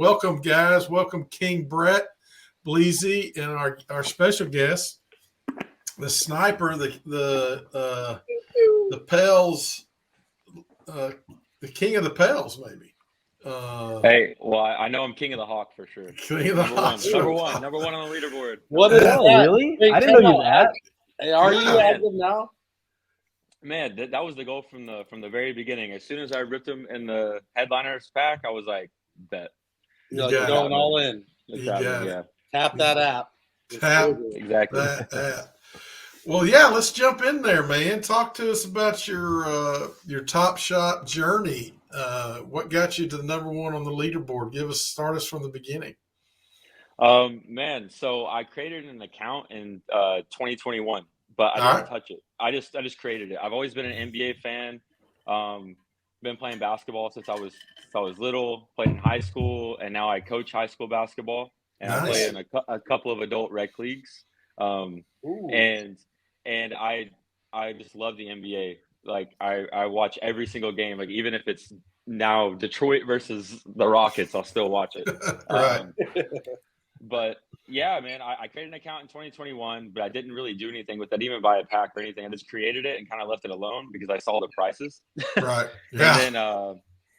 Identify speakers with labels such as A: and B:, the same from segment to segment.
A: welcome, guys. Welcome, King Brett, Bleezy, and our special guest, the sniper, the Pels, the king of the Pels, maybe.
B: Hey, well, I know I'm king of the Hawk for sure.
A: King of the Hawk.
B: Number one on the leaderboard.
C: What is that?
D: Really? I didn't know you that.
C: Are you active now?
B: Man, that was the goal from the very beginning. As soon as I ripped him in the headliners pack, I was like, bet.
C: You're going all in. Tap that app.
B: Exactly.
A: That app. Well, yeah, let's jump in there, man. Talk to us about your Top Shot journey. What got you to the number one on the leaderboard? Start us from the beginning.
B: Man, so I created an account in 2021, but I didn't touch it. I just created it. I've always been an NBA fan. Been playing basketball since I was little. Played in high school, and now I coach high school basketball. And I play in a couple of adult rec leagues. And I just love the NBA. Like I watch every single game. Like even if it's now Detroit versus the Rockets, I'll still watch it.
A: Right.
B: But yeah, man, I created an account in 2021, but I didn't really do anything with it. I didn't even buy a pack or anything. I just created it and kind of left it alone because I saw the prices.
A: Right. Yeah.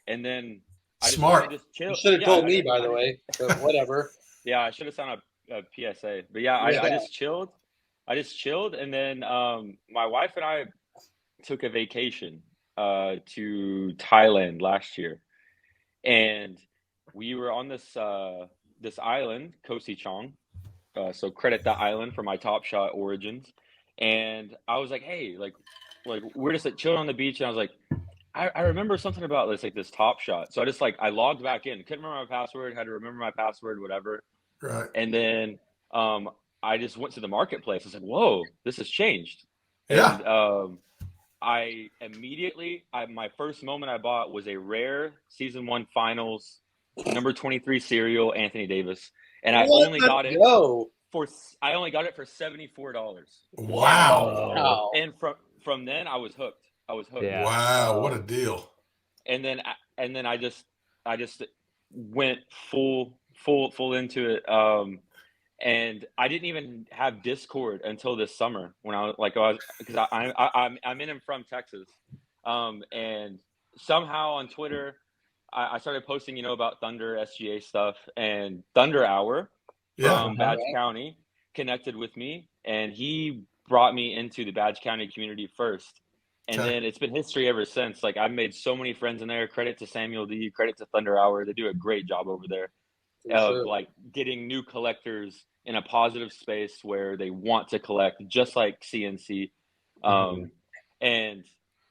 B: and then I
A: smart.
B: Just chill.
C: You should have told me, by the way. But whatever.
B: Yeah, I should have signed a PSA. But yeah, I just chilled. And then my wife and I took a vacation to Thailand last year, and we were on this island, Koh Si Chong. So credit that island for my Top Shot origins. And I was like, hey, like we're just like chilling on the beach, and I was like, I remember something about this Top Shot. So I logged back in, couldn't remember my password, had to remember my password, whatever.
A: Right.
B: And then I just went to the marketplace. I was like, whoa, this has changed.
A: Yeah.
B: And I immediately, my first moment I bought was a rare season 1 finals number 23 serial Anthony Davis, and I only got it for $74.
A: Wow.
B: And from then I was hooked.
A: Yeah. Wow, what a deal.
B: And then I just went full into it. And I didn't even have Discord until this summer when because I'm in and from Texas. And somehow on Twitter, I started posting, about Thunder SGA stuff, and Thunder Hour from Badge County connected with me, and he brought me into the Badge County community first. And then it's been history ever since. Like I've made so many friends in there. Credit to Samuel D. Credit to Thunder Hour. They do a great job over there. Like getting new collectors in a positive space where they want to collect, just like C&C. And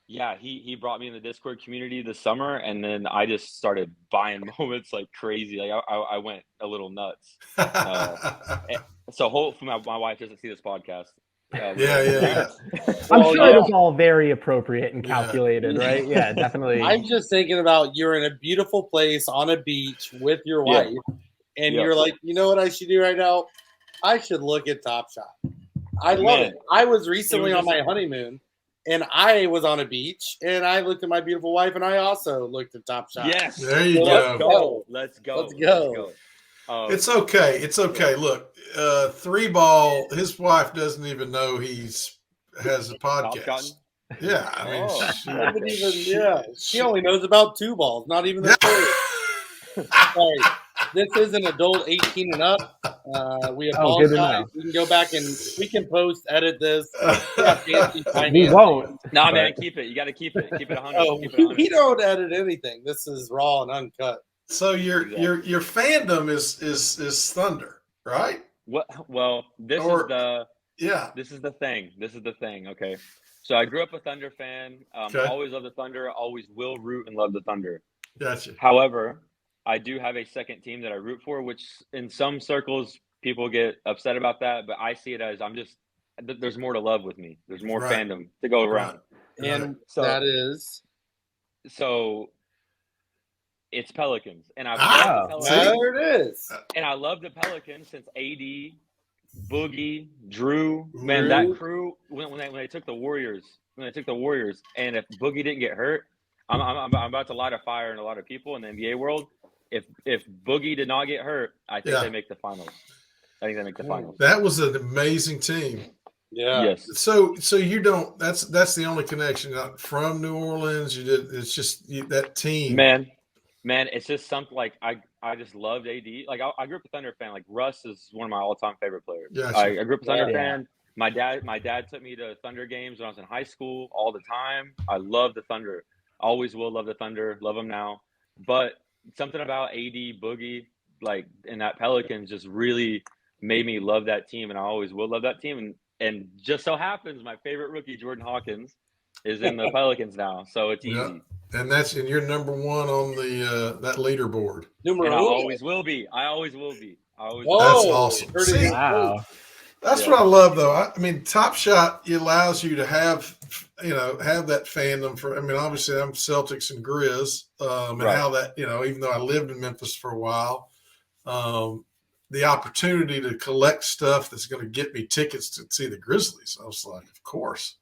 B: yeah, he brought me in the Discord community this summer, and then I just started buying moments like crazy. Like I went a little nuts. So hopefully my wife doesn't see this podcast.
A: Yeah.
D: I'm sure it was all very appropriate and calculated, right? Yeah, definitely.
C: I'm just thinking about you're in a beautiful place on a beach with your wife, and you're like, you know what I should do right now? I should look at Top Shot. I love it. I was recently on my honeymoon, and I was on a beach, and I looked at my beautiful wife, and I also looked at Top Shot.
B: Yes.
A: There you go.
B: Let's go.
A: It's okay. Look, 3-ball, his wife doesn't even know has a podcast. Yeah, I mean,
C: she only knows about 2 balls, not even the 3. Sorry, this is an adult 18 and up. We apologize. We can go back and we can edit this.
D: We won't.
B: No, man, keep it. You got to keep it. Keep it 100.
C: We don't edit anything. This is raw and uncut.
A: So your fandom is Thunder, right?
B: Well, this is the thing. Okay, so I grew up a Thunder fan. Always loved the Thunder. Always will root and love the Thunder.
A: Gotcha.
B: However, I do have a second team that I root for, which in some circles people get upset about that, but I see it as there's more to love with me. There's more fandom to go around.
A: Right.
C: And so that is
B: it's Pelicans. And
C: there it is.
B: And I love the Pelicans since AD, Boogie, Drew, man, that crew when they took the Warriors, and if Boogie didn't get hurt, I'm about to light a fire in a lot of people in the NBA world. if Boogie did not get hurt, I think
A: Yeah.
B: they make the finals. I think they make the finals.
A: That was an amazing team.
C: Yeah.
B: Yes.
A: So you don't. That's the only connection. Not from New Orleans. You did. It's just that team.
B: Man, it's just something like I just loved AD. Like I grew up a Thunder fan. Like Russ is one of my all-time favorite players.
A: Gotcha.
B: I grew up a Thunder
D: Yeah.
B: fan. My dad took me to Thunder games when I was in high school all the time. I love the Thunder. Always will love the Thunder. Love them now. But something about AD, Boogie, like and that Pelicans just really made me love that team, and I always will love that team. And just so happens my favorite rookie, Jordan Hawkins, is in the Pelicans now. So it's easy.
A: Yeah. And you're number one on the that leaderboard.
C: Numero
B: And I
C: uno.
B: always will be. I always will be.
A: That's
C: Oh,
A: awesome.
C: heard it
A: See,
C: in-
D: Wow.
A: That's
B: Yeah.
A: what I love, though. I mean, Top Shot allows you to have that fandom for. I mean, obviously, I'm Celtics and Grizz, and
B: Right.
A: how that, even though I lived in Memphis for a while, the opportunity to collect stuff that's going to get me tickets to see the Grizzlies. I was like, of course.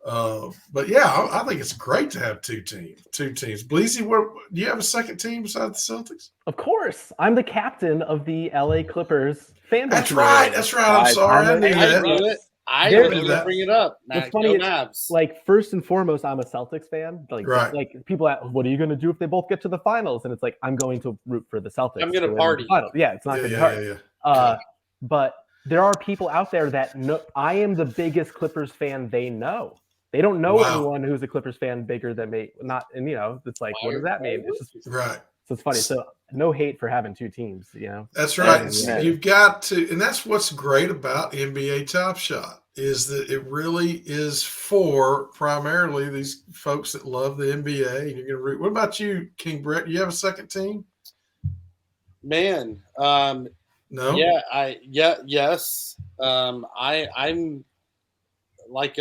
A: But yeah, I think it's great to have two teams. Bleezy, do you have a second team besides the Celtics?
D: Of course. I'm the captain of the LA Clippers fan base.
A: That's right. I'm sorry. I knew
C: I
A: that.
C: knew it. I
D: There-
C: was going to bring it up.
D: What's
C: Matt,
D: funny
C: go
D: is,
C: Mavs.
D: Like, first and foremost, I'm a Celtics fan. Like,
A: Right.
D: like people ask, what are you going to do if they both get to the finals? And it's like, I'm going to root for the Celtics.
C: I'm gonna
D: win the
C: party.
D: finals. Yeah, it's not going to hurt.
A: Yeah.
D: But there are people out there that know I am the biggest Clippers fan they know. They don't know
A: Wow.
D: anyone who's a Clippers fan bigger than me. Not, and it's like, what does that mean? It's just,
A: Right.
D: so it's funny. So no hate for having two teams.
A: That's right.
B: Yeah.
A: You've got to, and that's what's great about NBA Top Shot is that it really is for primarily these folks that love the NBA. And you're going to root. What about you, King Brett? Do you have a second team?
C: Man,
A: No.
C: yes. I'm like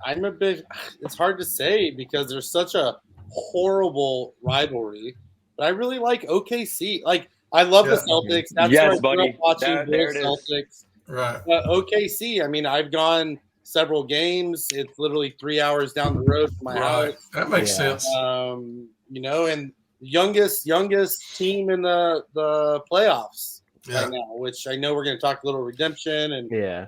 C: I'm a bit. It's hard to say because there's such a horrible rivalry, but I really like OKC. Like I love the Celtics. That's
B: Yes,
C: where I grew
B: buddy.
C: up watching
B: There it
C: Bulls
B: is.
C: Celtics.
A: Right.
C: OKC. I mean, I've gone several games. It's literally 3 hours down the road from my
A: Right.
C: house.
A: That makes
D: Yeah.
A: sense.
C: And youngest team in the playoffs
A: Yeah.
C: right now, which I know we're going to talk a little redemption and
D: Yeah.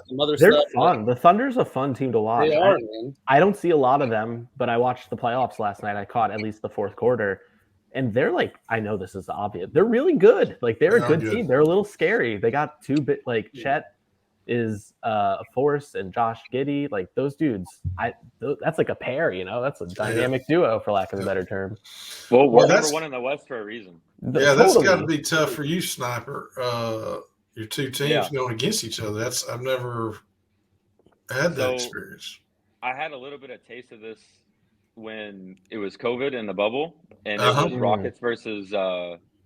C: some other
D: They're
C: stuff.
D: fun. The Thunder's a fun team to watch.
C: They are, man.
D: I don't see a lot of them, but I watched the playoffs last night. I caught at least the fourth quarter. And they're like, I know this is obvious. They're really good. Like they're a good team. They're a little scary. They got like Chet is a force and Josh Giddey. Like those dudes, that's like a pair, that's a dynamic duo for lack of a better term.
B: Well, we're
A: that's-
B: number one in the West for a reason.
A: Yeah, that's
D: Totally.
A: got to be tough for you, Sniper. Your two teams
B: Yeah.
A: going against each other. I've never had that
B: So-
A: experience.
B: I had a little bit of taste of this when it was COVID in the bubble, and
A: Uh-huh.
B: it was Rockets versus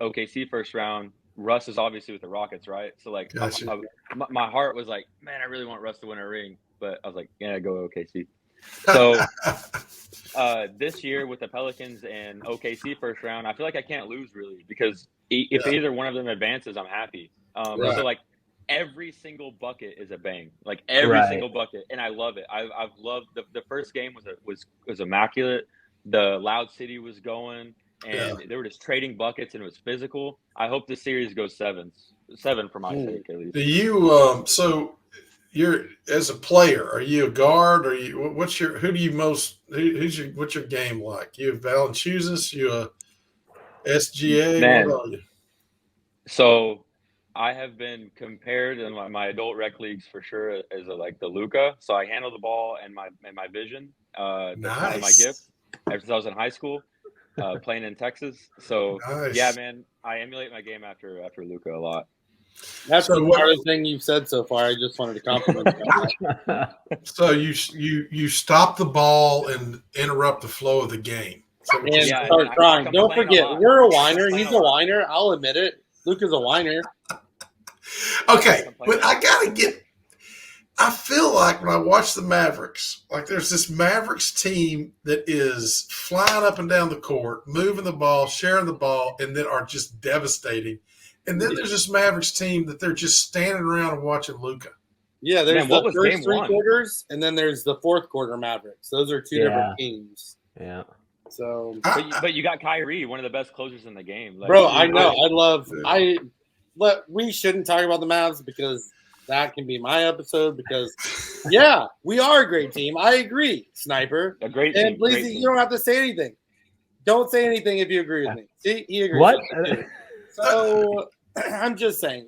B: OKC first round. Russ is obviously with the Rockets, right? So like,
A: Gotcha.
B: my heart was like, man, I really want Russ to win a ring, but I was like, yeah, go OKC. So this year with the Pelicans and OKC first round, I feel like I can't lose really because if
A: Yeah.
B: either one of them advances, I'm happy.
A: Right.
B: So like every single bucket is a bang, like every
D: Right.
B: single bucket, and I love it. I've loved the first game was immaculate. The Loud City was going, and they were just trading buckets, and it was physical. I hope the series goes seven for my sake at least.
A: Do you so you're as a player, are you a guard? Are you what's your game like? You have Valanciunas, you a SGA?
B: Man.
A: What are you?
B: So I have been compared in my adult rec leagues for sure as like the Luka. So I handle the ball and my vision. That's kind of my
A: Nice.
B: gift ever since I was in high school, playing in Texas. So
A: Nice.
B: yeah, man, I emulate my game after Luka a lot.
C: That's
A: So
C: the
A: what-
C: hardest thing you've said so far. I just wanted to compliment you on that.
A: So you stop the ball and interrupt the flow of the game. So
C: And
B: Yeah,
C: start
B: I
C: crying.
B: complain
C: Don't
B: a
C: forget,
B: lot.
C: we're a
B: I
C: whiner.
B: complain
C: He's
B: a
C: a
B: lot.
C: whiner. I'll admit it. Luke is a whiner.
A: okay, but I gotta get. I feel like when I watch the Mavericks, like there's this Mavericks team that is flying up and down the court, moving the ball, sharing the ball, and then are just devastating. And then there's this Mavericks team that they're just standing around and watching Luka.
C: Yeah, there's
B: Man, what
C: the
B: was
C: first
B: game
C: three
B: one?
C: quarters, and then there's the fourth quarter Mavericks. Those are two
D: Yeah.
C: different teams.
D: Yeah.
C: So,
B: but you got Kyrie, one of the best closers in the game. Like,
C: bro, I know. We shouldn't talk about the Mavs because that can be my episode because, yeah, we are a great team. I agree, Sniper.
B: A great
C: and
B: team.
C: Bleezy, you don't have to say anything. Don't say anything if you agree with me. See, he agrees.
D: What?
C: So I'm just saying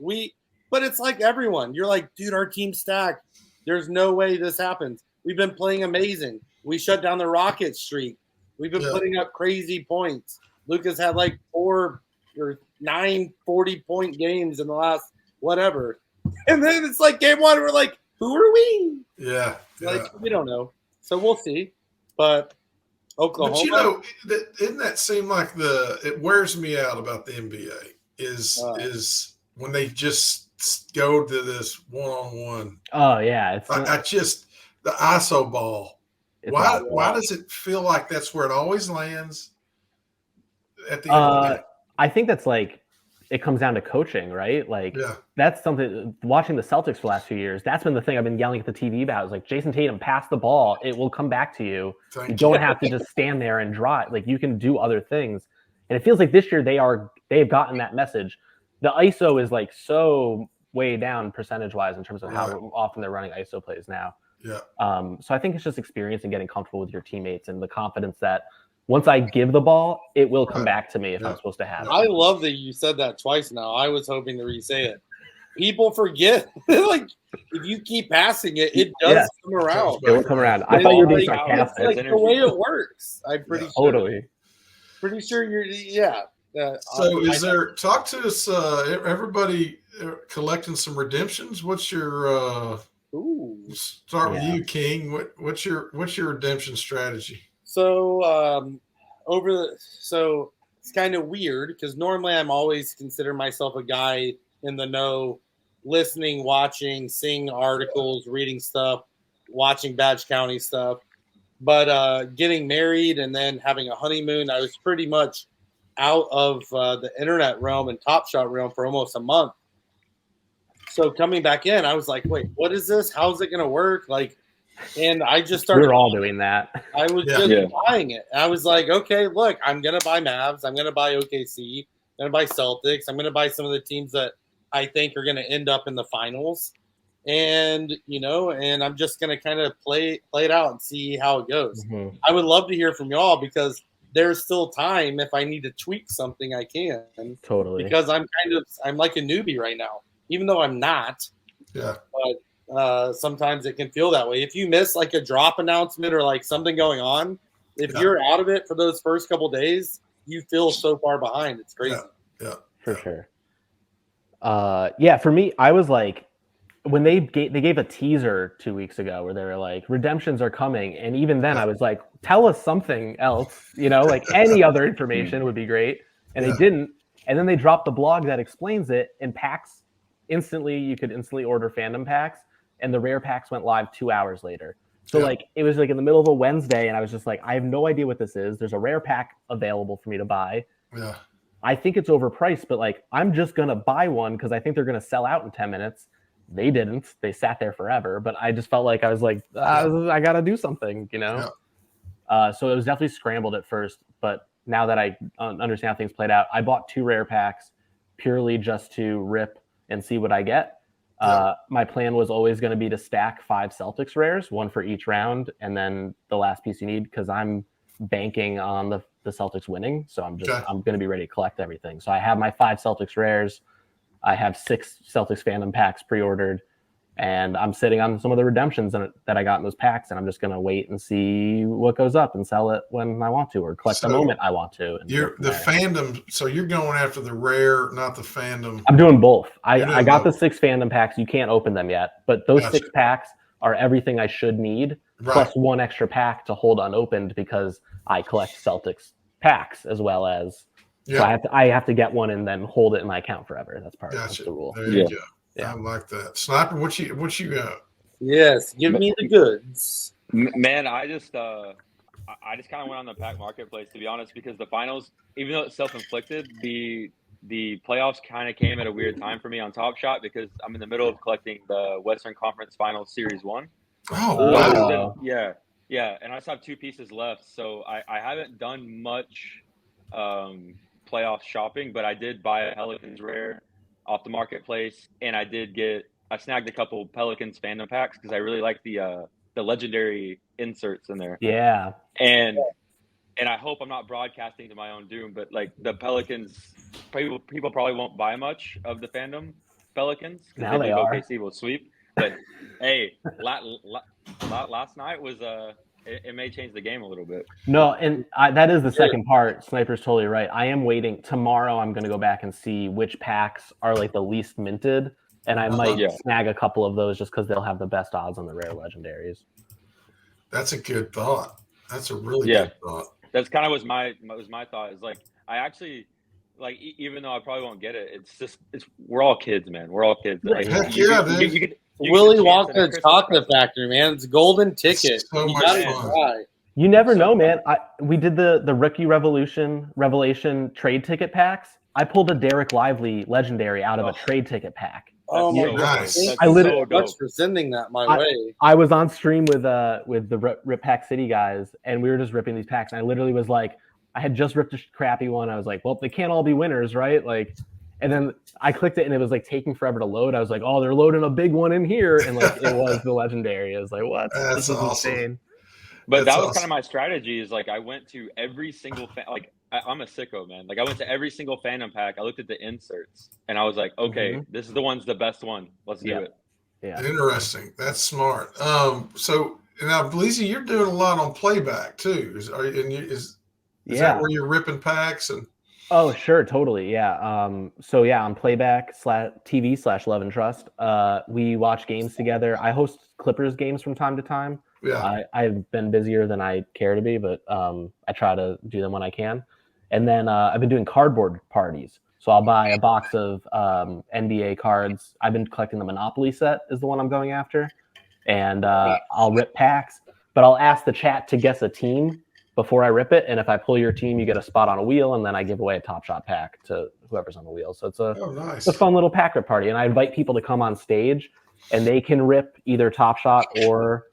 C: but it's like everyone. You're like, dude, our team's stacked. There's no way this happens. We've been playing amazing. We shut down the Rocket streak. We've been putting up crazy points. Luka's had like 4 or 9 40-point games in the last whatever. And then it's like game 1, we're like, who are we?
A: Yeah.
C: Like, we don't know. So we'll see. But Oklahoma.
A: But doesn't that seem like it wears me out about the NBA is when they just go to this one-on-one.
D: Oh, yeah.
A: I just the ISO ball. Why does it feel like that's where it always lands at the end of the day?
D: I think that's like it comes down to coaching, right? Like that's something watching the Celtics for the last few years. That's been the thing I've been yelling at the TV about. Is like Jason Tatum, pass the ball. It will come back to you. You don't have to just stand there and drive. Like you can do other things. And it feels like this year they've gotten that message. The ISO is like so way down percentage wise in terms of how often they're running ISO plays now.
A: Yeah.
D: So I think it's just experience and getting comfortable with your teammates and the confidence that once I give the ball, it will come back to me if I'm supposed to have it.
C: I love that you said that twice now. I was hoping to re-say it. People forget. Like, if you keep passing it, it does come around.
D: It will come around. I thought you were being sarcastic.
C: It's like the way it works. I'm pretty sure.
D: Totally.
C: Pretty sure you're,
A: So talk to us, everybody collecting some redemptions. What's your, start with you, King. What's your redemption strategy?
C: So it's kind of weird because normally I'm always consider myself a guy in the know, listening, watching, seeing articles, reading stuff, watching Badge County stuff. But getting married and then having a honeymoon, I was pretty much out of the internet realm and Top Shot realm for almost a month. So coming back in, I was like, wait, what is this? How's it going to work? Like, and I just started.
D: We're all doing that.
C: I was just buying it. And I was like, okay, look, I'm going to buy Mavs. I'm going to buy OKC. I'm going to buy Celtics. I'm going to buy some of the teams that I think are going to end up in the finals. And, and I'm just going to kind of play it out and see how it goes. Mm-hmm. I would love to hear from y'all because there's still time. If I need to tweak something, I can.
D: Totally.
C: Because I'm like a newbie right now, even though I'm not.
A: Yeah.
C: But sometimes it can feel that way. If you miss like a drop announcement or like something going on, if you're out of it for those first couple days, you feel so far behind. It's crazy.
A: Yeah.
D: For sure. For me, I was like, when they gave a teaser 2 weeks ago where they were like, redemptions are coming. And even then I was like, tell us something else, like any other information would be great. And they didn't. And then they dropped the blog that explains it in packs. You could instantly order fandom packs. And the rare packs went live 2 hours later. So like, it was like in the middle of a Wednesday. And I was just like, I have no idea what this is. There's a rare pack available for me to buy.
A: Yeah.
D: I think it's overpriced, but like, I'm just going to buy one because I think they're going to sell out in 10 minutes. They didn't. They sat there forever. But I just felt like I was like, I got to do something, So it was definitely scrambled at first. But now that I understand how things played out, I bought 2 rare packs purely just to rip and see what I get. My plan was always going to be to stack 5 Celtics rares, 1 for each round, and then the last piece you need because I'm banking on the Celtics winning. So I'm going to be ready to collect everything. So I have my 5 Celtics rares. I have 6 Celtics fandom packs pre-ordered, and I'm sitting on some of the redemptions that I got in those packs, and I'm just going to wait and see what goes up and sell it when I want to or collect the moment I want to.
A: You're the fandom, so you're going after the rare, not the fandom.
D: I'm doing both. I got the 6 fandom packs. You can't open them yet, but those 6 packs are everything I should need, plus 1 extra pack to hold unopened because I collect Celtics packs as well as so I have to get one and then hold it in my account forever. That's part of the rule.
A: There you go. Yeah. I like that. Sniper, what you got?
C: Yes, give me the goods.
B: Man, I just kind of went on the pack marketplace to be honest because the finals, even though it's self-inflicted, the playoffs kind of came at a weird time for me on Top Shot because I'm in the middle of collecting the Western Conference Finals Series 1.
A: Oh, wow.
B: Yeah, and I just have 2 pieces left, so I haven't done much playoff shopping, but I did buy a Pelicans rare off the marketplace, and I snagged a couple Pelicans fandom packs because I really like the legendary inserts in there.
D: Yeah.
B: And I hope I'm not broadcasting to my own doom, but like the Pelicans, people probably won't buy much of the fandom Pelicans because
D: Now
B: they
D: they
B: believe
D: are.
B: OKC will sweep. But hey, last night was it may change the game a little bit.
D: No, and that is the second part. Sniper's totally right. I am waiting. Tomorrow I'm going to go back and see which packs are like the least minted, and I might snag a couple of those just because they'll have the best odds on the rare legendaries.
A: That's a good thought. That's a really good thought.
B: That's kind of was my thought. Is like I actually like even though I probably won't get it. It's we're all kids, man. We're all kids. Like,
A: Heck yeah, dude.
C: Willy Wonka Chocolate Factory, man. It's a golden ticket.
A: So
C: you
A: much
C: gotta
A: fun.
C: try.
D: You never know, man. We did the Rookie Revelation trade ticket packs. I pulled a Derek Lively legendary out of a trade ticket pack.
C: Oh my
A: nice.
C: God!
D: I literally
C: so much for sending that my way.
D: I was on stream with the Rip Pack City guys, and we were just ripping these packs. And I literally was like, I had just ripped a crappy one. I was like, well, they can't all be winners, right? Like, and then I clicked it, and it was like taking forever to load. I was like, oh, they're loading a big one in here, and like it was the legendary. I was like, what?
A: That's
D: this is
A: awesome.
D: insane.
B: But that was kind of my strategy. Is like I went to every single like I'm a sicko, man. Like I went to every single fandom pack. I looked at the inserts, and I was like, okay, this is the best one. Let's do it.
D: Yeah,
A: interesting. That's smart. So now, BBleezy, you're doing a lot on playback too. Is that where you're ripping packs and?
D: Oh, sure, totally, yeah. So yeah, on Playback TV / Love and Trust, we watch games together. I host Clippers games from time to time.
A: Yeah,
D: I've been busier than I care to be, but I try to do them when I can. And then I've been doing cardboard parties. So I'll buy a box of NBA cards. I've been collecting the Monopoly set is the one I'm going after. And I'll rip packs, but I'll ask the chat to guess a team before I rip it. And if I pull your team, you get a spot on a wheel, and then I give away a Top Shot pack to whoever's on the wheel. So it's a fun little pack rip party. And I invite people to come on stage, and they can rip either Top Shot or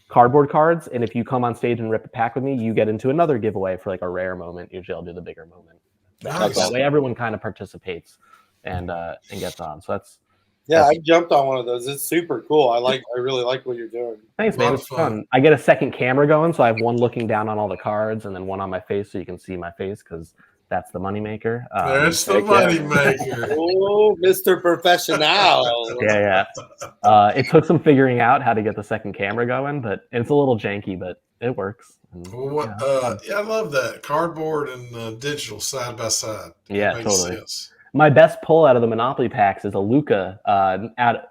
D: cardboard cards. And if you come on stage and rip a pack with me, you get into another giveaway for like a rare moment. Usually I'll do the bigger moment.
A: Nice.
D: That way everyone kind of participates and gets on. So that's
C: I jumped on one of those. It's super cool. I really like what you're doing.
D: Thanks, man. It's fun. I get a second camera going, so I have one looking down on all the cards and then one on my face so you can see my face because that's the moneymaker.
A: There's the moneymaker.
C: Oh, Mr. Professional.
D: Yeah. It took some figuring out how to get the second camera going, but it's a little janky, but it works. And,
A: I love that. Cardboard and digital side by side.
D: Yeah, totally. Sense. My best pull out of the Monopoly packs is a Luka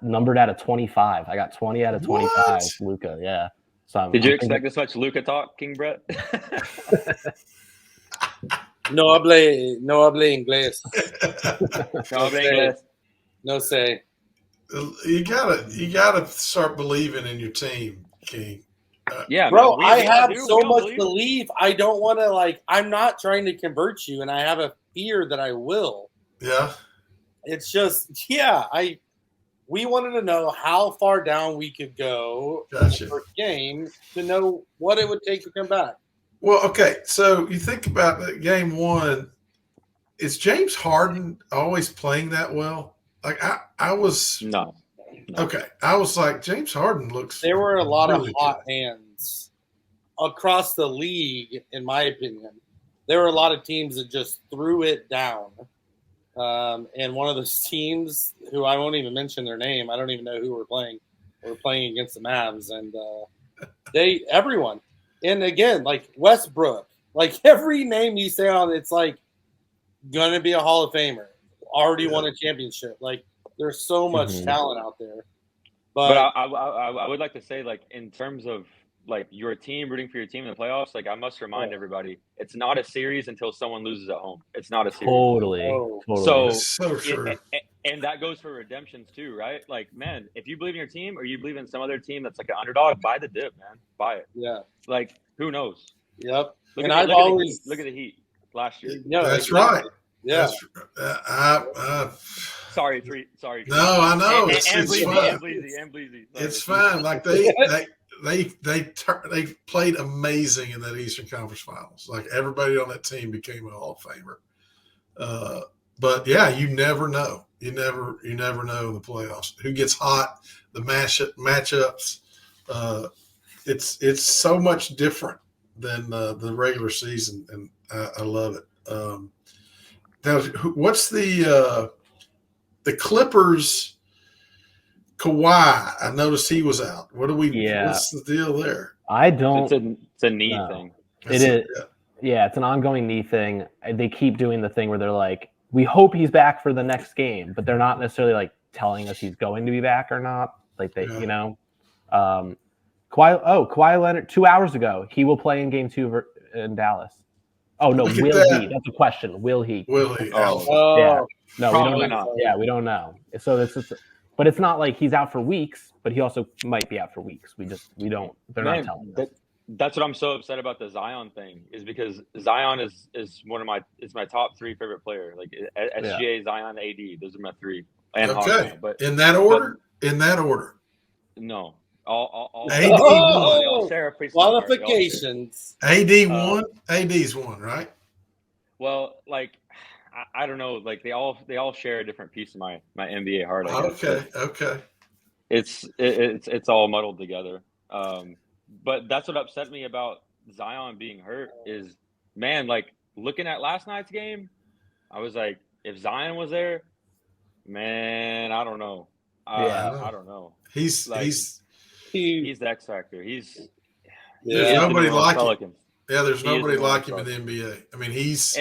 D: numbered out of 25. I got 20 out of 25 Luka, yeah. So
B: Did you expect this much Luka talk, King Brett?
C: No hable inglés.
B: No hable inglés.
C: No say.
A: You gotta start believing in your team, King.
B: Yeah,
C: bro, I have so much belief. I don't want to I'm not trying to convert you, and I have a fear that I will.
A: Yeah.
C: It's just, we wanted to know how far down we could go in the first game to know what it would take to come back.
A: Well, okay. So you think about that game one. Is James Harden always playing that well? Like I was
B: no.
A: Okay. I was like, James Harden looks.
C: There were a lot of hot hands across the league, in my opinion. There were a lot of teams that just threw it down. And one of those teams, who I won't even mention their name, I don't even know who we're playing. We're playing against the Mavs, and everyone. And again, like Westbrook, like every name you say on it's like gonna be a Hall of Famer. Already won a championship. Like there's so much talent out there. But
B: I would like to say, like, in terms of like your team, rooting for your team in the playoffs, like I must remind everybody, it's not a series until someone loses at home. It's not a series.
D: Totally.
A: So true.
B: And that goes for redemptions too, right? Like, man, if you believe in your team or you believe in some other team that's like an underdog, buy the dip, man. Buy it.
C: Yeah.
B: Like, who knows?
C: Yep.
B: Look at the Heat last year.
C: No,
A: that's right.
C: Yeah.
B: Sorry.
A: No, I know.
B: And Bleezy.
A: It's fine. Like they they played amazing in that Eastern Conference Finals. Like everybody on that team became a Hall of Famer. But yeah, you never know. You never know in the playoffs who gets hot. The matchups. It's so much different than the regular season, and I love it. Now, what's the Clippers? Kawhi, I noticed he was out. What's the deal there?
D: I don't.
B: It's a knee thing.
D: It is. Yeah, it's an ongoing knee thing. They keep doing the thing where they're like, we hope he's back for the next game, but they're not necessarily like telling us he's going to be back or not. Like Kawhi Leonard 2 hours ago, he will play in Game 2 in Dallas. Oh no, will he? That's a question. Will he?
A: Will he?
C: Oh,
D: yeah. No, we don't know.
B: Not.
D: Yeah, we don't know. So it's just. But it's not like he's out for weeks, but he also might be out for weeks. We don't. They're not telling us.
B: That's what I'm so upset about the Zion thing is because Zion is my top 3 favorite player. Like SGA, Zion, AD. Those are my 3. And
A: okay,
B: Hawkeye, but
A: in that order.
B: No, all
A: AD
C: qualifications.
A: AD won. AD's won, right?
B: Well, like. I don't know. Like they all share a different piece of my NBA heart. I guess.
A: Okay.
B: It's all muddled together. But that's what upset me about Zion being hurt is, man, like looking at last night's game, I was like, if Zion was there, man, I don't know. I don't know.
A: He's
B: the X factor. There's
A: nobody like him.
B: Pelicans.
A: Yeah, there's nobody like him in the NBA. I mean, he's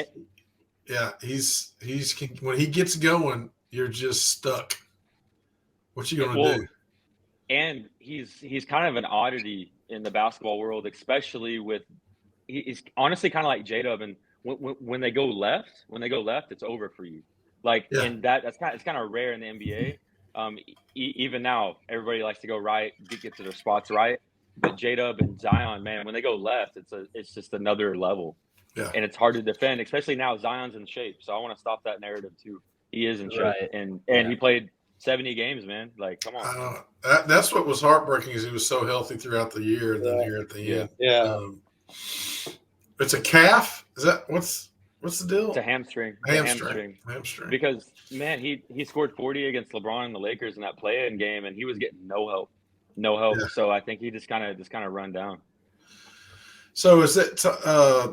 A: when he gets going, you're just stuck. What you gonna do?
B: And he's kind of an oddity in the basketball world, especially with he's honestly kind of like J-Dub, and when they go left, it's over for you. And it's kind of rare in the NBA. Even now, everybody likes to go right, get to their spots right. But J-Dub and Zion, man, when they go left, it's just another level.
A: Yeah.
B: And it's hard to defend, especially now Zion's in shape. So I want to stop that narrative too. He is in shape,
D: right.
B: and he played 70 games, man. Like, come on.
A: That's what was heartbreaking is he was so healthy throughout the year, and then here at the end.
C: Yeah.
A: It's a calf. Is that what's the deal?
B: It's a hamstring.
A: Hamstring.
B: Because man, he scored 40 against LeBron and the Lakers in that play-in game, and he was getting no help. Yeah. So I think he just kind of run down.
A: So is it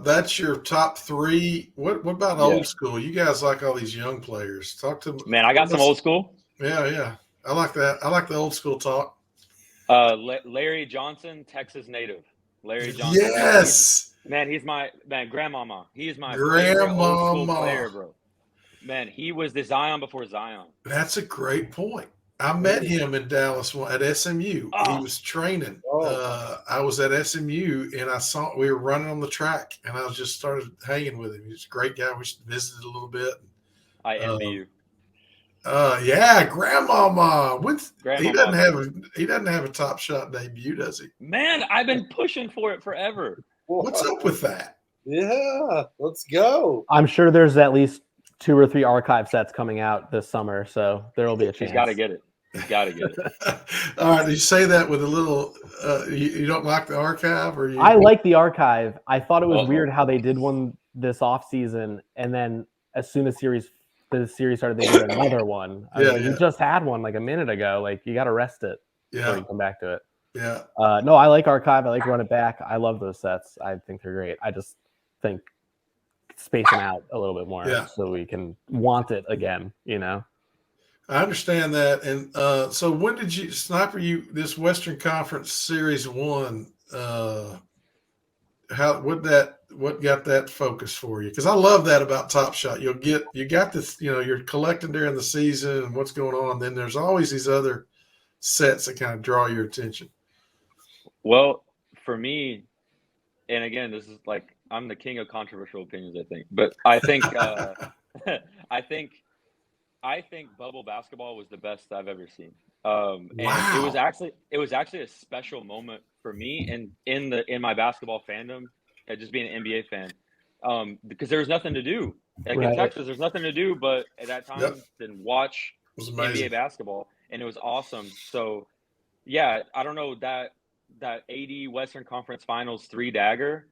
A: that's your top 3? What about old school? You guys like all these young players. Talk to
B: man. I got some old school.
A: Yeah. I like that. I like the old school talk.
B: Larry Johnson, Texas native. Larry Johnson.
A: Yes.
B: He's my grandmama. He's my
A: grandmama
B: old school player, bro. Man, he was the Zion before Zion.
A: That's a great point. I met him in Dallas at SMU. He was training. I was at SMU, and we were running on the track, and I just started hanging with him. He's a great guy. We visited a little bit.
B: I envy you.
A: Grandmama. He doesn't have a Top Shot debut, does he?
B: Man, I've been pushing for it forever.
A: What's up with that?
C: Yeah, let's go.
D: I'm sure there's at least 2 or 3 archive sets coming out this summer, so there will be a chance.
B: He's got to get it.
A: All right, you say that with a little. You don't like the archive, or you?
D: I like the archive. I thought it was weird how they did one this off season, and then as soon as the series started, they did another one. You just had one like a minute ago. Like you got to rest it before you come back to it.
A: Yeah.
D: No, I like archive. I like run it back. I love those sets. I think they're great. I just think space them out a little bit more so we can want it again.
A: I understand that. And so when did you Sniper this Western Conference Series 1 what got that focus for you? Because I love that about Top Shot. You got this, you're collecting during the season and what's going on. Then there's always these other sets that kind of draw your attention.
B: Well, for me, and again, this is like I'm the king of controversial opinions, I think. But I think I think bubble basketball was the best I've ever seen. And it was actually a special moment for me and in my basketball fandom, just being an NBA fan. Because there was nothing to do. In Texas, there's nothing to do but at that time than watch NBA basketball. And it was awesome. So yeah, I don't know, that 80 Western Conference Finals 3 dagger,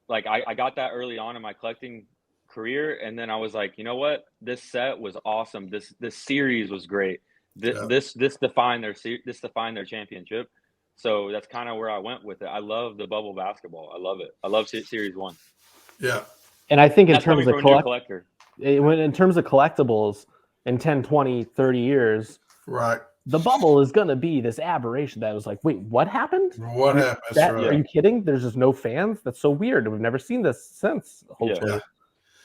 B: like I got that early on in my collecting career, and then I was like, you know what? This set was awesome. This series was great. This defined their championship. So that's kind of where I went with it. I love the bubble basketball. I love it. I love Series 1.
A: Yeah.
D: And I think in
B: That's
D: terms of
B: collector,
D: in terms of collectibles in 10, 20, 30 years,
A: right,
D: the bubble is going to be this aberration that was like, wait, what happened?
A: What happened?
D: Right.
A: Right.
D: Are you kidding? There's just no fans? That's so weird. We've never seen this since, hopefully.
A: Yeah.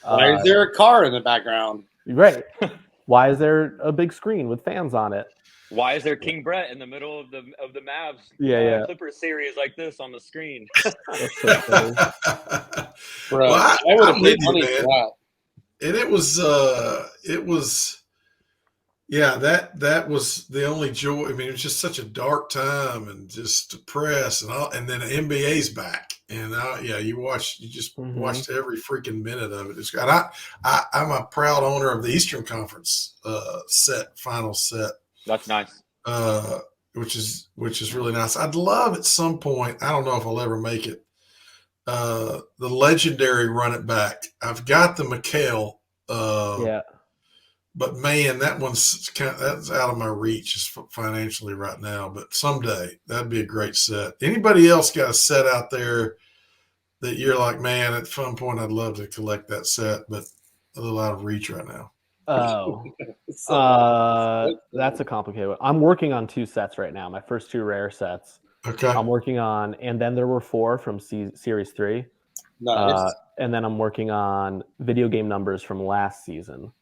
C: Why is there a car in the background?
D: Right. Why is there a big screen with fans on it?
B: Why is there King Brett in the middle of the Mavs Clippers series like this on the screen?
D: That's so funny.
C: Bro,
A: Well,
C: I would have paid
A: you,
C: money
A: man.
C: for that.
A: And it was that was the only joy. I mean, it was just such a dark time and just depressed and then the NBA's back. And you just watched every freaking minute of it. It's great. I'm a proud owner of the Eastern Conference final set.
B: That's nice.
A: Which is really nice. I'd love at some point, I don't know if I'll ever make it, the legendary run it back. I've got the McHale. But man, that's out of my reach just financially right now. But someday that'd be a great set. Anybody else got a set out there that you're like, man, at some point I'd love to collect that set, but a little out of reach right now?
D: Oh, that's a complicated one. I'm working on 2 sets right now. My first 2 rare sets.
A: Okay.
D: I'm working on, and then there were 4 from Series 3.
C: Nice.
D: And then I'm working on video game numbers from last season.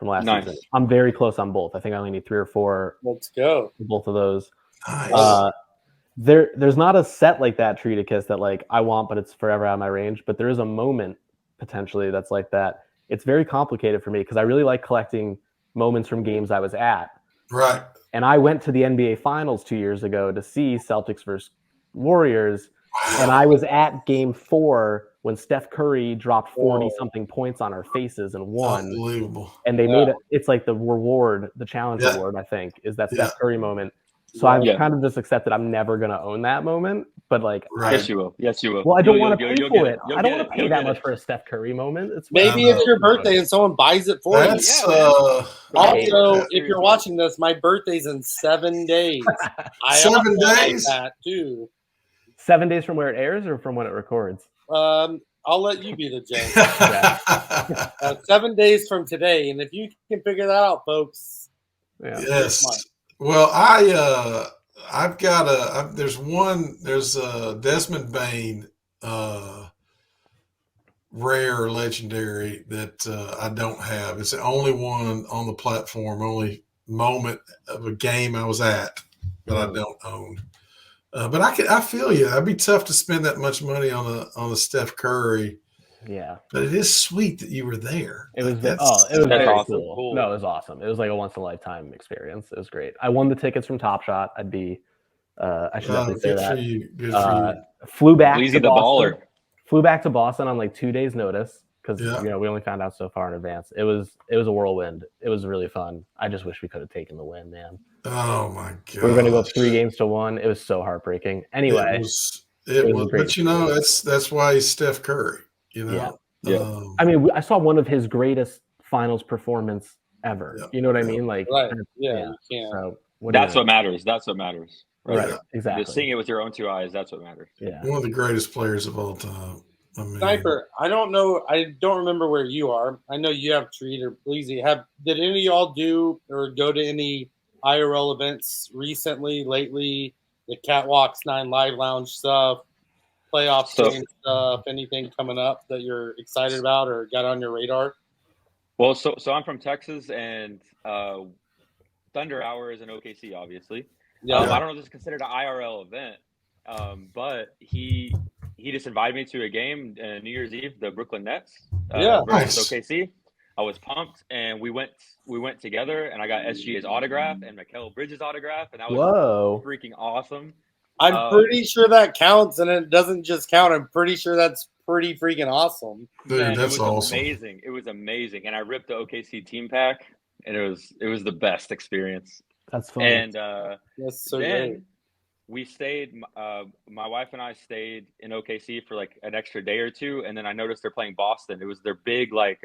B: Nice.
D: Season. I'm very close on both. I think I only need 3 or 4.
C: Let's go.
D: Both of those.
A: Nice.
D: There's not a set like that, Treaticus, that like I want, but it's forever out of my range. But there is a moment potentially that's like that. It's very complicated for me because I really like collecting moments from games I was at.
A: Right.
D: And I went to the NBA Finals 2 years ago to see Celtics versus Warriors.
A: Wow.
D: And I was at Game 4 when Steph Curry dropped 40-something points on our faces and won.
A: Unbelievable.
D: And they made it's like the reward, the challenge award, I think, is that Steph Curry moment. So I've kind of just accepted I'm never going to own that moment. But like,
B: Yes, you will. Yes, you will.
D: Well, I don't want to pay for it.
B: I
D: I don't want to pay that much for a Steph Curry moment. It's
C: Maybe it's your birthday and someone buys it for you. Also, if you're watching this, my birthday's in 7 days.
A: 7 days?
C: Like that too.
D: 7 days from where it airs or from when it records?
C: I'll let you be the judge. 7 days from today, and if you can figure that out, folks.
D: Yeah.
A: Yes. Well, I've got there's a Desmond Bain rare legendary that I don't have. It's the only one on the platform, only moment of a game I was at that I don't own. But I feel you. It'd be tough to spend that much money on a Steph Curry.
D: Yeah.
A: But it is sweet that you were there.
D: It was very
B: awesome.
D: Cool. No, it was awesome. It was like a once in a lifetime experience. It was great. I won the tickets from Top Shot. I should definitely say that.
A: Good for you.
D: Flew back
B: Bleezy
D: to
B: the
D: Boston.
B: baller.
D: Flew back to Boston on like 2 days notice because we only found out so far in advance. It was a whirlwind. It was really fun. I just wish we could have taken the win, man.
A: Oh my god.
D: We were going to go 3-1. It was so heartbreaking. Anyway,
A: it was but you know that's why he's Steph Curry. You know.
B: Yeah.
D: I mean, I saw one of his greatest finals performance ever. You know what I mean? Like,
C: right. You can.
D: So
B: that's what matters. That's what matters.
D: Right. Exactly.
B: Just seeing it with your own 2 eyes, that's what matters.
D: Yeah.
A: One of the greatest players of all time. I mean,
C: Sniper, I don't know. I don't remember where you are. I know you have Treat or Bleezy. Did any of y'all do or go to any IRL events recently, lately? The Catwalks 9 Live Lounge stuff, playoff game stuff, anything coming up that you're excited about or got on your radar?
B: Well, so I'm from Texas, and Thunder Hour is in OKC, obviously. I don't know if this is considered an IRL event, but he just invited me to a game New Year's Eve, the Brooklyn Nets versus OKC. I was pumped, and we went together, and I got SGA's autograph and Mikal Bridges' autograph, and that was freaking awesome.
C: I'm pretty sure that counts, and it doesn't just count. I'm pretty sure that's pretty freaking awesome.
A: Dude, that's awesome.
B: Amazing. It was amazing, and I ripped the OKC team pack, and it was the best experience.
D: That's funny.
B: And
C: that's so great.
B: we stayed. My wife and I stayed in OKC for like an extra day or two, and then I noticed they're playing Boston. It was their big like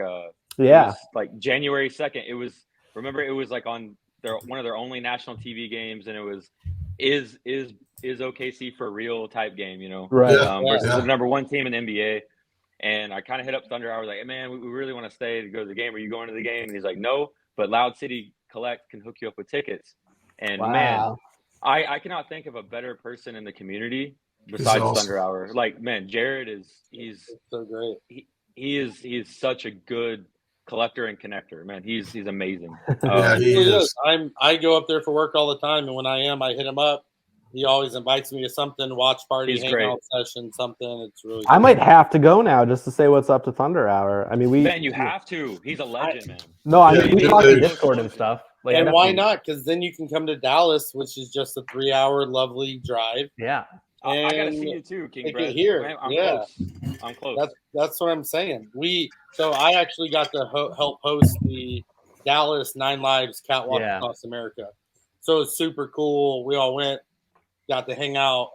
B: like January 2nd. It was like on one of their only national TV games, and it was is OKC for real type game, you know,
D: right?
B: Versus the number one team in the NBA. And I kind of hit up Thunder. I was like, hey, man, we really want to stay to go to the game. Are you going to the game? And he's like, no, but Loud City Collect can hook you up with tickets. And man, I cannot think of a better person in the community besides Thunder Hour. Like, man, Jared he's
C: so great.
B: He is such a good collector and connector, man. He's amazing.
A: Yeah, he is.
C: I go up there for work all the time, and when I hit him up. He always invites me to something, watch party, hangout session, something. It's really
D: I might have to go now just to say what's up to Thunder Hour. I mean,
B: man, you have to. He's a legend, man.
D: No, I mean, we talk in Discord and stuff.
C: Like, and why not? Because then you can come to Dallas, which is just a 3-hour lovely drive.
D: Yeah.
B: I got to see you too, King Brett.
C: Here.
B: I'm close.
C: That's what I'm saying. So I actually got to help host the Dallas 9 Lives Catwalk Across America. So it's super cool. We all went. Got to hang out.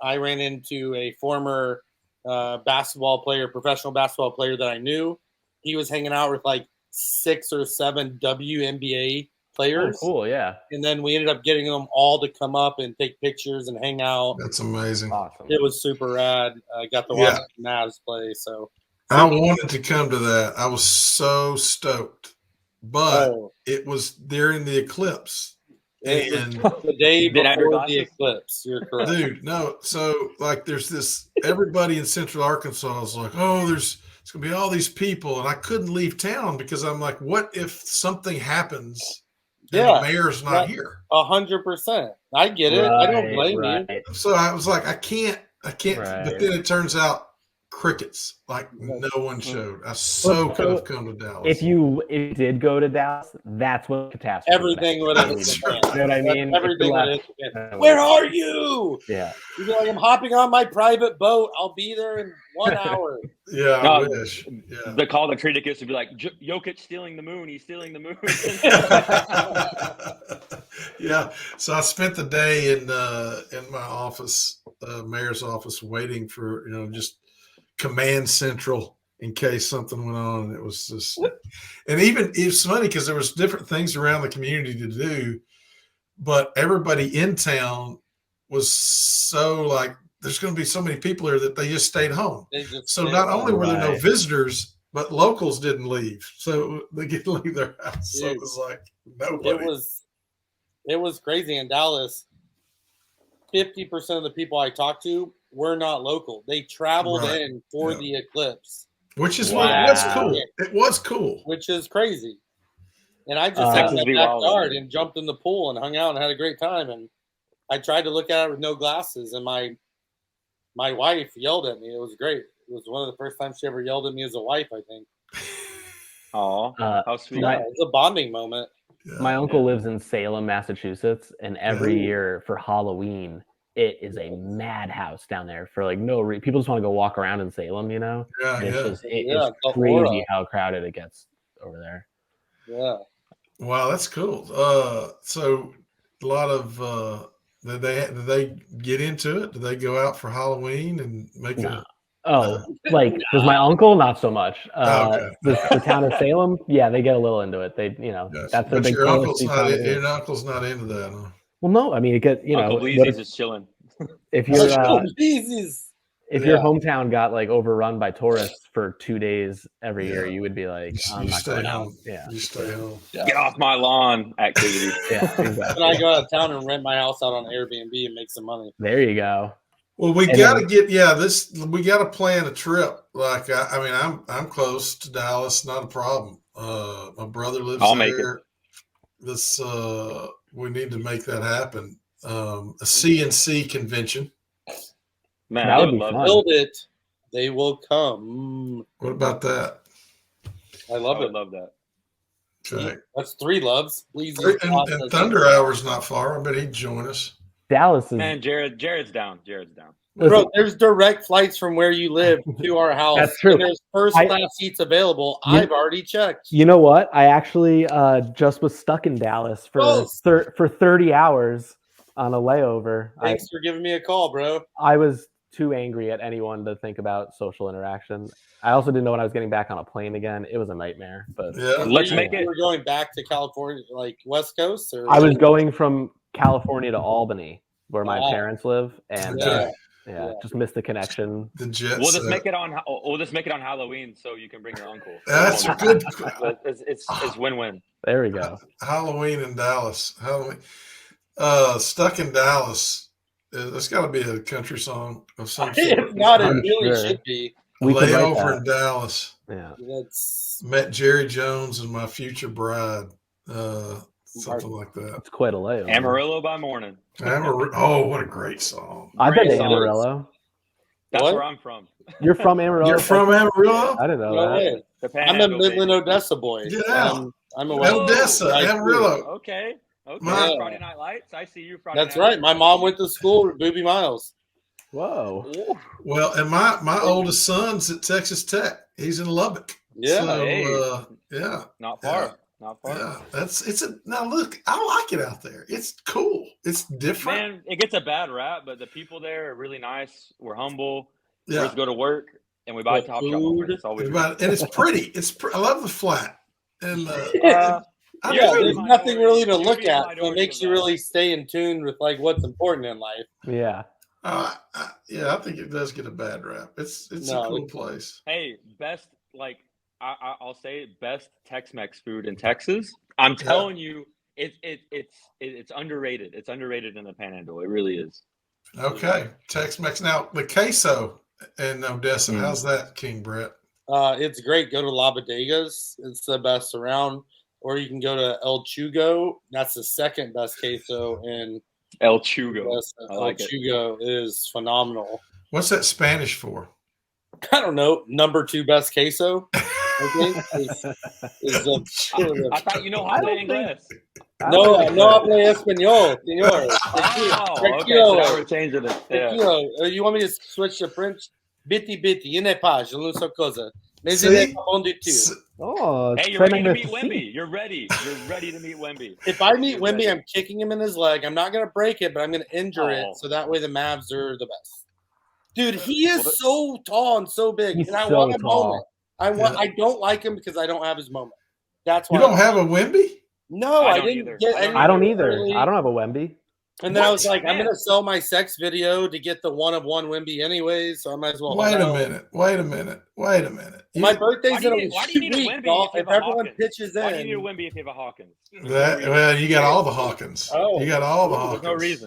C: I ran into a former professional basketball player that I knew. He was hanging out with like 6 or 7 WNBA players.
D: Oh, cool, yeah.
C: And then we ended up getting them all to come up and take pictures and hang out.
A: That's amazing.
D: Awesome.
C: It was super rad. I got to watch Mavs play. So
A: I wanted to come to that. I was so stoked, but it was during the eclipse. And
C: the day before the eclipse, you're correct.
A: Dude, no. So like there's this everybody in Central Arkansas is like, oh, it's gonna be all these people, and I couldn't leave town because I'm like, what if something happens and the mayor's not here?
C: 100%. I get it. I don't blame you.
A: So I was like, I can't but then it turns out crickets. Like no one showed. I could have come to Dallas.
D: If you did go to Dallas, that's what catastrophe.
C: Everything would have been.
D: You know what I mean?
C: Everything would have been. Where are you?
D: Yeah.
C: You'd be like, I'm hopping on my private boat. I'll be there in 1 hour.
A: I wish. Yeah.
B: The call to Creedicus would be like, Jokic stealing the moon. He's stealing the moon.
A: Yeah. So I spent the day in my office, mayor's office, waiting for just command central in case something went on. And it was just, and even it's funny because there was different things around the community to do, but everybody in town was so like, there's going to be so many people here that they just stayed home. So not only were there no visitors, but locals didn't leave. So they get to leave their house. So it was like nobody.
C: It was crazy in Dallas. 50% of the people I talked to were not local. They traveled in for the eclipse.
A: Which is what was cool. It was cool.
C: Which is crazy. And I just sat in the backyard and jumped in the pool and hung out and had a great time. And I tried to look at it with no glasses. And my wife yelled at me. It was great. It was one of the first times she ever yelled at me as a wife, I think.
B: Oh, how sweet.
C: It was a bonding moment.
D: Yeah. My uncle lives in Salem, Massachusetts. And every year for Halloween, it is a madhouse down there for like no reason. People just want to go walk around in Salem, you know?
A: Yeah,
D: it's crazy how crowded it gets over there.
C: Yeah.
A: Wow, that's cool. So a lot of did they get into it? Did they go out for Halloween and make it?
D: Does my uncle? Not so much. The town of Salem, they get a little into it. They, that's their big.
A: Your uncle's not into that, huh?
D: Well, no, I mean, it gets,
B: Uncle Bleezy's is chilling.
D: If your your hometown got like overrun by tourists for 2 days every year, you would be like, I'm not going out. Yeah,
A: you stay home.
B: Get off my lawn activity.
C: Exactly. And I go out of town and rent my house out on Airbnb and make some money.
D: There you go.
A: Well, we got to we got to plan a trip. Like, I'm close to Dallas, not a problem. My brother lives there.
B: Make it.
A: We need to make that happen. A C&C convention.
B: Man, I would love
C: to build it. They will come.
A: What about that?
C: I love it.
B: Love that.
A: Okay.
C: That's 3 loves. Please.
A: And Thunder Hour's not far. I bet he'd join us.
D: Dallas is.
B: Man, Jared's down.
C: Bro, there's direct flights from where you live to our house.
D: That's true.
C: And there's first-class seats available. I've already checked.
D: You know what? I actually just was stuck in Dallas for 30 hours on a layover.
C: Thanks for giving me a call, bro.
D: I was too angry at anyone to think about social interaction. I also didn't know when I was getting back on a plane again. It was a nightmare. But
B: let's make it.
C: We're going back to California, like West Coast, or
D: I was going from California to Albany, where my parents live, and just missed the connection.
A: The Jets.
B: We'll just make it on Halloween, so you can bring your uncle.
A: That's good.
B: It's win-win.
D: There we go.
A: Halloween in Dallas. Halloween. Stuck in Dallas. That's got to be a country song of some sort.
C: If not, it really should be.
A: Layover in Dallas.
D: Yeah.
A: Met Jerry Jones and my future bride. Something like that.
D: It's quite a layover.
B: Amarillo by morning.
A: Oh, what a great song.
D: I've been to Amarillo.
B: That's where I'm from.
D: You're from Amarillo?
A: You're from Amarillo?
D: I didn't know that.
C: I'm a Midland, Odessa boy.
A: Yeah.
C: I'm a
A: Odessa, Amarillo.
B: Okay. Friday Night Lights. I see you Friday
C: That's right. My mom went to school with Booby Miles.
D: Whoa.
A: Well, and my oldest son's at Texas Tech. He's in Lubbock.
C: Yeah.
A: So,
B: Not far. Not far.
A: Yeah. Now look, I like it out there. It's cool. It's different.
B: Man, it gets a bad rap, but the people there are really nice. We're humble.
A: Yeah.
B: We just go to work and we buy TopShot. It's always
A: and it's pretty. I love the flat. And
C: there's nothing really to look at. So it makes you really stay in tune with like what's important in life.
D: Yeah.
A: I think it does get a bad rap. It's a cool place.
B: Hey, best I'll say best Tex-Mex food in Texas. I'm telling you, it's underrated. It's underrated in the Panhandle. It really is.
A: Okay, Tex-Mex. Now the queso in Odessa. How's that, King Brett?
C: It's great. Go to La Bodega's. It's the best around. Or you can go to El Chugo. That's the second best queso in
B: El Chugo.
C: El Chugo is phenomenal.
A: What's that Spanish for?
C: I don't know. Number 2 best queso. I think
B: I thought you know how to play English.
C: No hablo español, señor.
B: Okay, so now we're changing it. Yeah.
C: You want me to switch to French? Bitty, il n'est pas, je ne sais cosa. Mais
A: See?
C: il n'est pas bon du tout.
D: Oh,
B: hey, you're ready to meet Wemby. You're ready to meet Wemby.
C: If I meet Wemby, I'm kicking him in his leg. I'm not going to break it, but I'm going to injure it, so that way the Mavs are the best. Dude, he is so tall and so big, and I want a moment. I don't like him because I don't have his moment. That's why
A: you don't have a Wemby.
C: No, I didn't get any.
D: I don't either. I don't have a Wemby.
C: And then I was like, I'm going to sell my sex video to get the one-of-one Wemby anyways, so I might as well.
A: Wait a minute.
C: My birthday's in a week.
B: Why do you need a Wemby
C: if everyone pitches in?
B: Why do you need a Wemby if you have a Hawkins?
A: You got all the Hawkins.
C: Oh.
A: You got all the Hawkins.
B: There's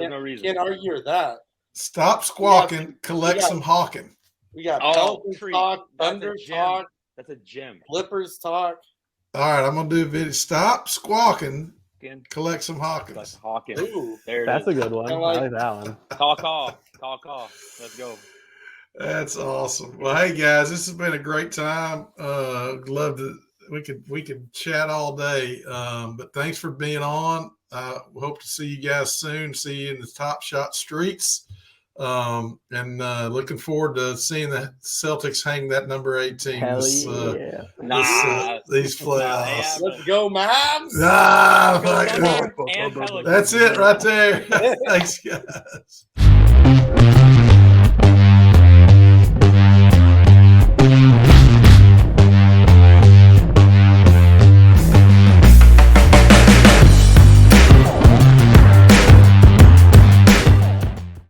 B: no reason.
C: Can't argue with that.
A: Stop squawking. Collect some Hawking.
C: We got Pelicans talk, Thunder talk.
B: That's a gem.
C: Clippers talk.
A: All right, I'm going to do a video. Stop squawking. Collect some Hawkins.
B: Hawkins.
C: Ooh,
D: that's a good one. I like that one.
B: Talk off. Let's go.
A: That's awesome. Well, hey guys, this has been a great time. Love to. We could chat all day. But thanks for being on. Hope to see you guys soon. See you in the TopShot streets. And looking forward to seeing the Celtics hang that number 18 these playoffs.
C: Let's go, Mavs.
A: That's it right there. Thanks, guys.